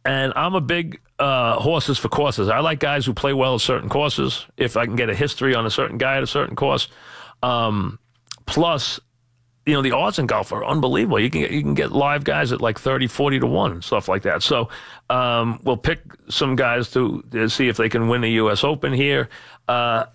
And I'm a big horses for courses. I like guys who play well at certain courses. If I can get a history on a certain guy at a certain course, plus, the odds in golf are unbelievable. You can get live guys at like 30, 40 to 1 and stuff like that. So we'll pick some guys to see if they can win the U.S. Open here. I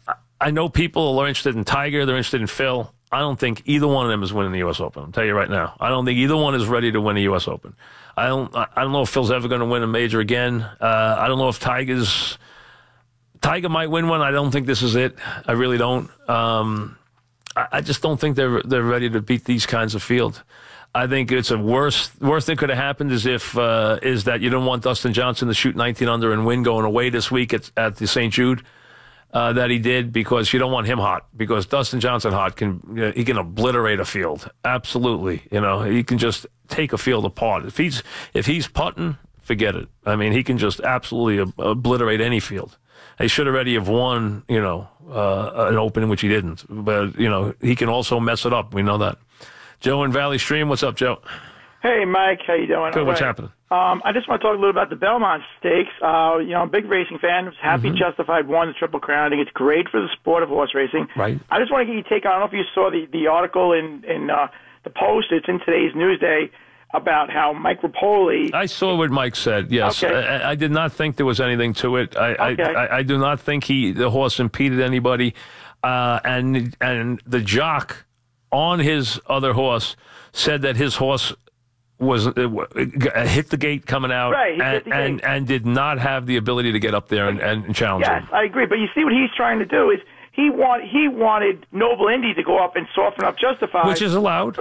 know people are interested in Tiger. They're interested in Phil. I don't think either one of them is winning the U.S. Open. I'll tell you right now. I don't think either one is ready to win the U.S. Open. I don't know if Phil's ever going to win a major again. I don't know if Tiger might win one. I don't think this is it. I really don't. I just don't think they're ready to beat these kinds of field. I think it's a worst thing could have happened is that you don't want Dustin Johnson to shoot 19 under and win going away this week at the St. Jude that he did, because you don't want him hot, because Dustin Johnson hot he can obliterate a field. Absolutely. He can just take a field apart. If he's putting, forget it. I mean, he can just absolutely obliterate any field. He should already have won, an Open, which he didn't. But, he can also mess it up. We know that. Joe in Valley Stream. What's up, Joe? Hey, Mike. How you doing? Good. What's happening? I just want to talk a little about the Belmont Stakes. I'm a big racing fan. I was happy Justify won the Triple Crown. I think it's great for the sport of horse racing. Right. I just want to get your take on, I don't know if you saw the article in the Post. It's in today's Newsday about how Mike Rapoli. I saw what Mike said, yes. Okay. I did not think there was anything to it. I do not think the horse impeded anybody. And the jock on his other horse said that his horse hit the gate coming out, right, and did not have the ability to get up there and challenge him. Yes, I agree. But you see what he's trying to do is he wanted Noble Indy to go up and soften up Justify. Which is allowed.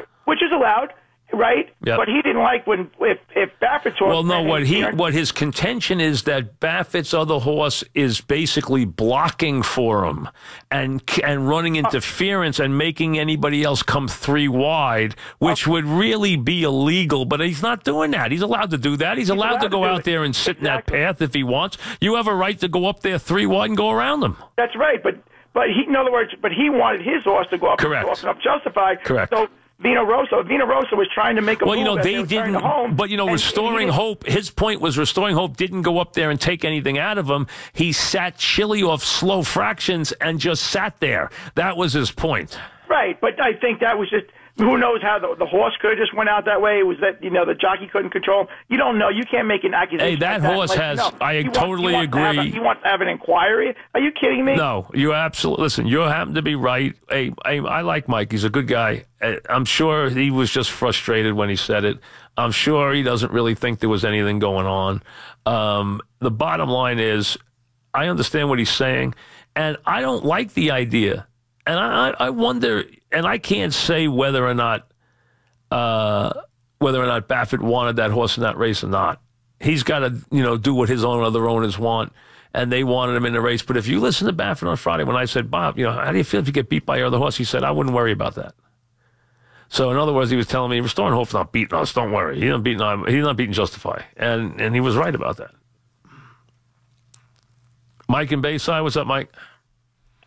Right? Yep. But he didn't like if Baffert's horse... Well, no, what his contention is that Baffert's other horse is basically blocking for him and running interference and making anybody else come 3 wide, which would really be illegal, but he's not doing that. He's allowed to do that. He's allowed to go out there and sit in that path if he wants. You have a right to go up there 3 wide and go around them. That's right, but in other words, he wanted his horse to go up Correct. and soften up Justify. Correct. So Vino Rosso was trying to make a move. They didn't. But restoring hope. His point was restoring hope didn't go up there and take anything out of him. He sat chilly off slow fractions and just sat there. That was his point. Right, but I think that was just. Who knows how the horse could have just went out that way? It was that the jockey couldn't control him. You don't know. You can't make an accusation. Hey, that horse has. I totally agree. He wants to have an inquiry. Are you kidding me? No, you absolutely. Listen, you happen to be right. Hey, I like Mike. He's a good guy. I'm sure he was just frustrated when he said it. I'm sure he doesn't really think there was anything going on. The bottom line is, I understand what he's saying, and I don't like the idea. And I wonder, and I can't say whether or not Baffert wanted that horse in that race or not. He's got to, do what his other owners want, and they wanted him in the race. But if you listen to Baffert on Friday, when I said, Bob, how do you feel if you get beat by your other horse? He said, I wouldn't worry about that. So in other words, he was telling me, Restoring Hope's not beating us. Don't worry. He's not beating Justify, and he was right about that. Mike in Bayside, what's up, Mike?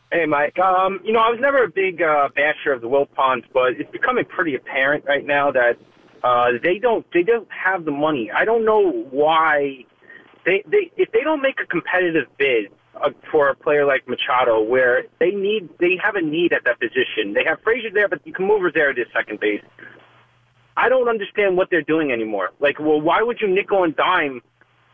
Hey, Mike. I was never a big basher of the Wilpons, but it's becoming pretty apparent right now that they don't have the money. I don't know why if they don't make a competitive bid for a player like Machado, where they have a need at that position. They have Frazier there, but you can move Rosero to second base. I don't understand what they're doing anymore. Why would you nickel and dime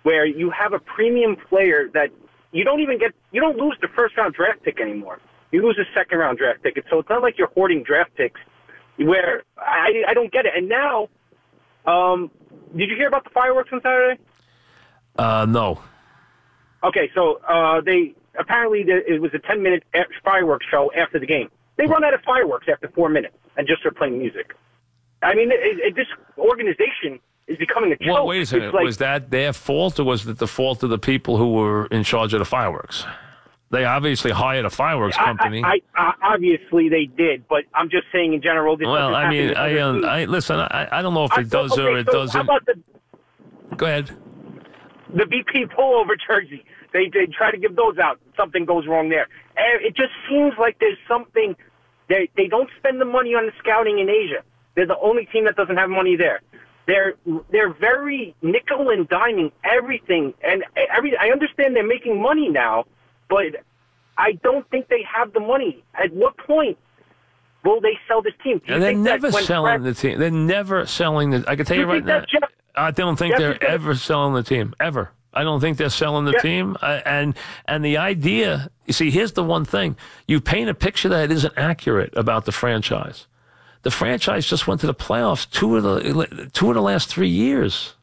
where you have a premium player that you don't lose the first-round draft pick anymore. You lose a second-round draft pick. So it's not like you're hoarding draft picks where I don't get it. And now, did you hear about the fireworks on Saturday? No. Okay, so it was a 10-minute fireworks show after the game. They run out of fireworks after 4 minutes and just start playing music. I mean, this organization is becoming a joke. Well, wait a second. Was that their fault, or was it the fault of the people who were in charge of the fireworks? They obviously hired a fireworks company. Obviously they did, but I'm just saying in general. Well, I mean, listen. I don't know if it does or it doesn't. How about Go ahead. The BP pullover jersey. They try to give those out. Something goes wrong there. It just seems like there's something. They don't spend the money on the scouting in Asia. They're the only team that doesn't have money there. They're very nickel and diming everything, and I understand they're making money now, but I don't think they have the money. At what point will they sell this team? They're never selling the team. They're never selling the. I can tell you right now. I don't think they're ever selling the team ever. I don't think they're selling the team. And the idea, you see, here's the one thing: you paint a picture that isn't accurate about the franchise. The franchise just went to the playoffs two of the last 3 years.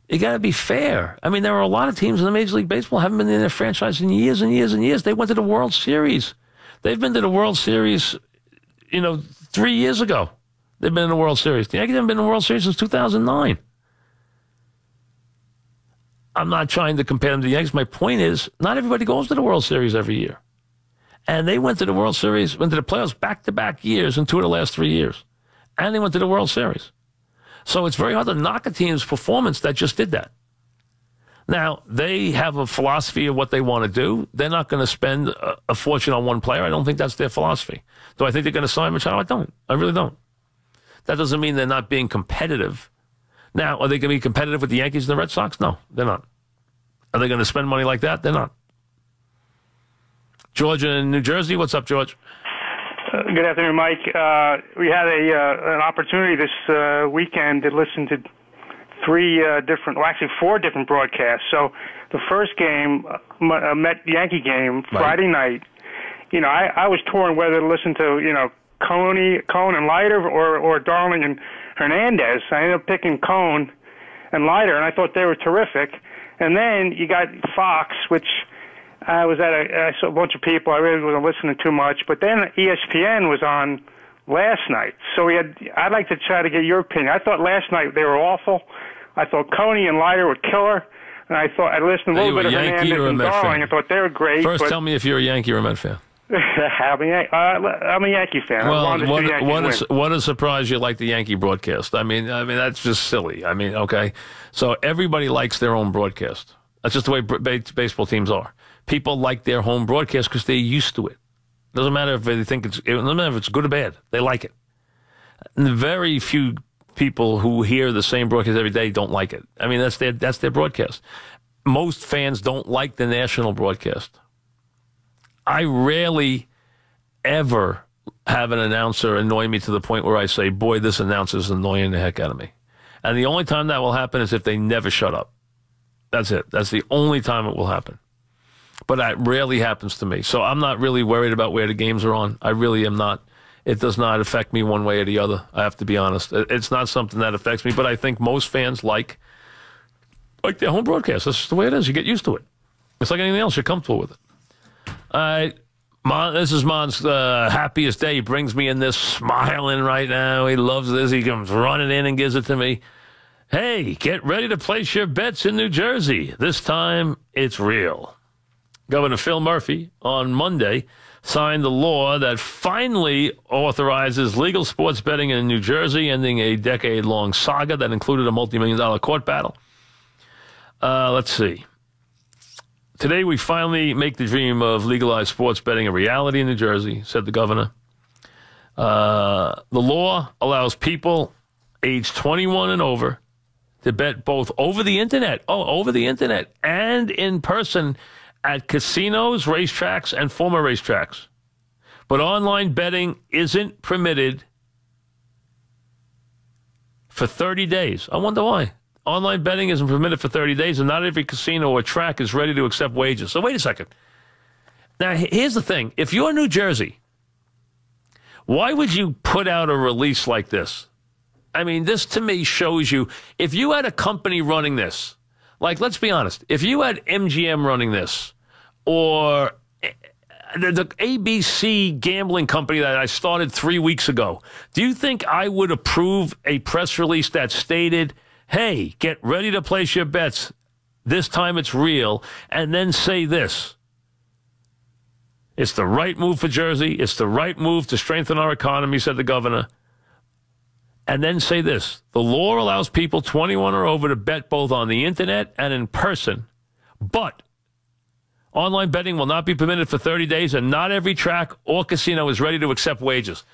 You got to be fair. I mean, there are a lot of teams in the Major League Baseball haven't been in their franchise in years and years and years. They went to the World Series. They've been to the World Series, 3 years ago. They've been in the World Series. The Yankees haven't been in the World Series since 2009. I'm not trying to compare them to the Yankees. My point is, not everybody goes to the World Series every year. And they went to the World Series, went to the playoffs back-to-back years in 2 of the last 3 years. And they went to the World Series. So it's very hard to knock a team's performance that just did that. Now, they have a philosophy of what they want to do. They're not going to spend a fortune on one player. I don't think that's their philosophy. Do I think they're going to sign Machado? I don't. I really don't. That doesn't mean they're not being competitive. Now, are they going to be competitive with the Yankees and the Red Sox? No, they're not. Are they going to spend money like that? They're not. George in New Jersey. What's up, George? Good afternoon, Mike. We had an opportunity this weekend to listen to four different broadcasts. So the first game, a Met-Yankee game, Friday night, I was torn whether to listen to, Cone and Leiter or Darling and Hernandez. I ended up picking Cone and Leiter, and I thought they were terrific. And then you got Fox, which I saw a bunch of people. I really wasn't listening too much. But then ESPN was on last night. So I'd like to try to get your opinion. I thought last night they were awful. I thought Coney and Leiter were killer. And I listened a little bit of Hernandez and Darling. I thought they were great. First, tell me if you're a Yankee or a Met fan. I'm a Yankee fan. Well, what a surprise you like the Yankee broadcast. I mean that's just silly. I mean, okay. So everybody likes their own broadcast. That's just the way baseball teams are. People like their home broadcast because they're used to it. Doesn't matter if they think it doesn't matter if it's good or bad. They like it. And very few people who hear the same broadcast every day don't like it. I mean, that's their broadcast. Most fans don't like the national broadcast. I rarely ever have an announcer annoy me to the point where I say, boy, this announcer's annoying the heck out of me. And the only time that will happen is if they never shut up. That's it. That's the only time it will happen. But that rarely happens to me. So I'm not really worried about where the games are on. I really am not. It does not affect me one way or the other. I have to be honest. It's not something that affects me. But I think most fans like their home broadcast. That's just the way it is. You get used to it. It's like anything else. You're comfortable with it. All right. This is Mon's happiest day. He brings me in this smiling right now. He loves this. He comes running in and gives it to me. Hey, get ready to place your bets in New Jersey. This time, it's real. Governor Phil Murphy on Monday signed the law that finally authorizes legal sports betting in New Jersey, ending a decade-long saga that included a multi-million-dollar court battle. Let's see. Today, we finally make the dream of legalized sports betting a reality in New Jersey, said the governor. The law allows people age 21 and over to bet both over the internet, and in person at casinos, racetracks, and former racetracks. But online betting isn't permitted for 30 days. I wonder why. Online betting isn't permitted for 30 days, and not every casino or track is ready to accept wagers. So wait a second. Now, here's the thing. If you're New Jersey, why would you put out a release like this? I mean, this to me shows you, if you had a company running this, like, let's be honest, if you had MGM running this, or the ABC gambling company that I started 3 weeks ago, do you think I would approve a press release that stated, hey, get ready to place your bets, this time it's real, and then say this? It's the right move for Jersey. It's the right move to strengthen our economy, said the governor. And then say this: the law allows people 21 or over to bet both on the internet and in person, but online betting will not be permitted for 30 days, and not every track or casino is ready to accept wagers.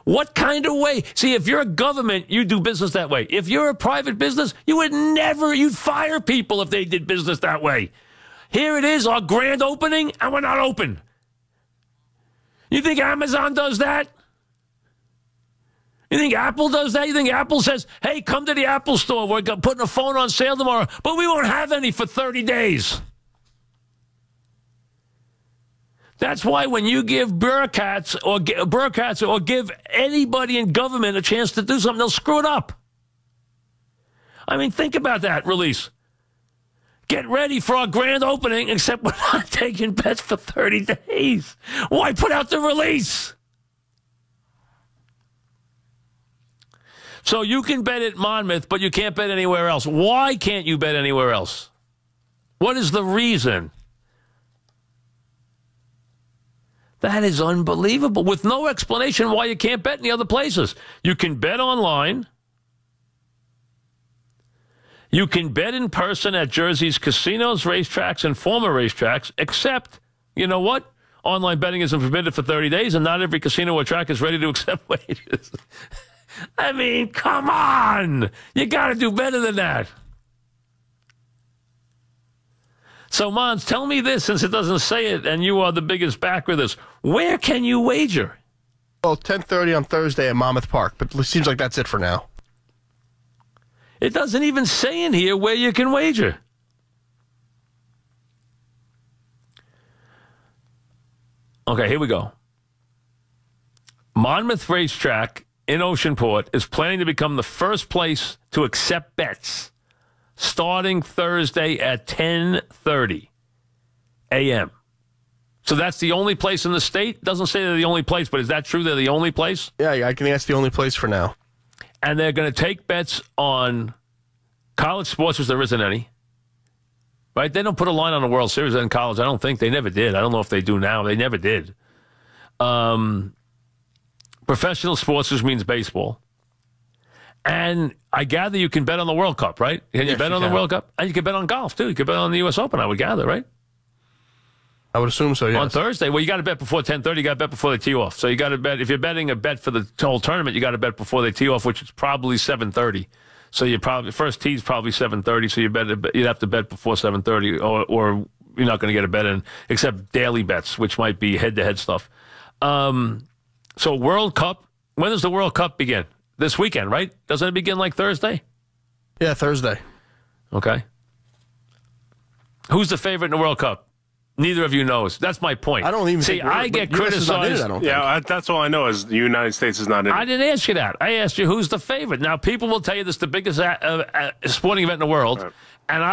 What kind of way? See, if you're a government, you do business that way. If you're a private business, you'd fire people if they did business that way. Here it is, our grand opening, and we're not open. You think Amazon does that? You think Apple does that? You think Apple says, hey, come to the Apple store. We're putting a phone on sale tomorrow, but we won't have any for 30 days. That's why when you give bureaucrats or give anybody in government a chance to do something, they'll screw it up. I mean, think about that release. Get ready for our grand opening, except we're not taking bets for 30 days. Why put out the release? So you can bet at Monmouth, but you can't bet anywhere else. Why can't you bet anywhere else? What is the reason? That is unbelievable, with no explanation why you can't bet in the other places. You can bet online. You can bet in person at Jersey's casinos, racetracks, and former racetracks, except, you know what? Online betting isn't permitted for 30 days, and not every casino or track is ready to accept wagers. I mean, come on. You got to do better than that. So, Mons, tell me this, since it doesn't say it, and you are the biggest backer of this. Where can you wager? Well, 10:30 on Thursday at Monmouth Park, but it seems like that's it for now. It doesn't even say in here where you can wager. Okay, here we go. Monmouth Racetrack in Oceanport is planning to become the first place to accept bets starting Thursday at 10:30 a.m. So that's the only place in the state? Doesn't say they're the only place, but is that true? They're the only place? Yeah, I think that's the only place for now. And they're going to take bets on college sports, which there isn't any. Right? They don't put a line on the World Series in college. I don't think. They never did. I don't know if they do now. They never did. Professional sports, which means baseball. And I gather you can bet on the World Cup, right? Can you bet on the World Cup? And you can bet on golf, too. You can bet on the U.S. Open, I would gather, right? I would assume so, yes. On Thursday, well, you got to bet before 10:30. You got to bet before they tee off. So you got to bet, if you're betting a bet for the whole tournament, you got to bet before they tee off, which is probably 7:30. So you probably, first tee is probably 7:30, so you'd have to bet before 7:30, or you're not going to get a bet in, except daily bets, which might be head-to-head stuff. So World Cup, when does the World Cup begin? This weekend, right? Doesn't it begin like Thursday? Yeah, Thursday. Okay. Who's the favorite in the World Cup? Neither of you knows. That's my point. I don't even see. I get criticized. That's all I know is the United States is not in it. I didn't ask you that. I asked you who's the favorite. Now people will tell you this is the biggest sporting event in the world, right. And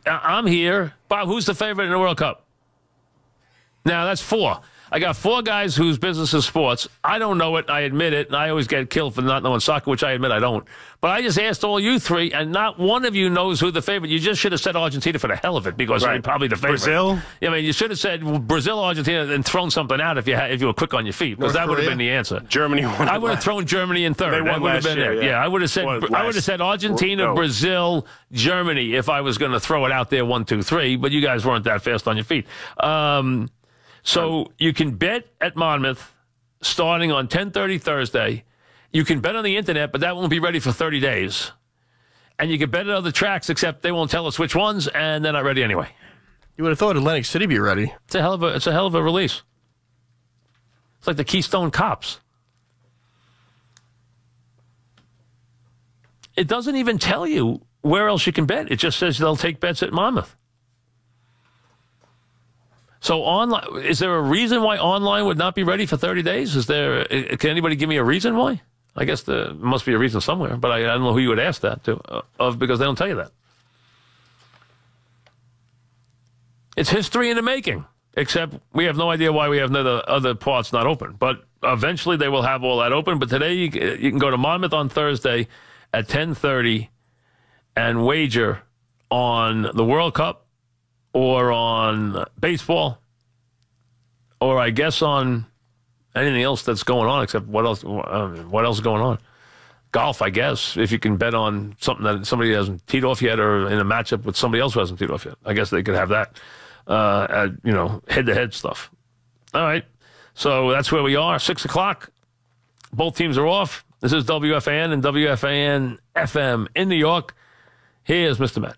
I'm here. Bob, who's the favorite in the World Cup? Now that's 4. I got 4 guys whose business is sports. I don't know it. I admit it. And I always get killed for not knowing soccer, which I admit I don't. But I just asked all you 3, and not one of you knows who the favorite. You just should have said Argentina for the hell of it, because they're probably the favorite. Brazil? Yeah, I mean, you should have said Brazil, Argentina, and thrown something out if you were quick on your feet, because that would have been the answer. Germany won. I would have thrown Germany in third. They won last year. Yeah, I would have said Argentina, Brazil, Germany if I was going to throw it out there 1, 2, 3. But you guys weren't that fast on your feet. So you can bet at Monmouth starting on 10:30 Thursday. You can bet on the internet, but that won't be ready for 30 days. And you can bet at other tracks, except they won't tell us which ones, and they're not ready anyway. You would have thought Atlantic City be ready. It's a hell of a release. It's like the Keystone Cops. It doesn't even tell you where else you can bet. It just says they'll take bets at Monmouth. So online, is there a reason why online would not be ready for 30 days? Can anybody give me a reason why? I guess there must be a reason somewhere, but I don't know who you would ask that to, because they don't tell you that. It's history in the making, except we have no idea why we have other parts not open. But eventually they will have all that open. But today you can go to Monmouth on Thursday at 10:30 and wager on the World Cup, or on baseball, or I guess on anything else that's going on, except what else is going on? Golf, I guess, if you can bet on something that somebody hasn't teed off yet, or in a matchup with somebody else who hasn't teed off yet. I guess they could have that, head-to-head stuff. All right, so that's where we are, 6 o'clock. Both teams are off. This is WFAN and WFAN FM in New York. Here's Mr. Met.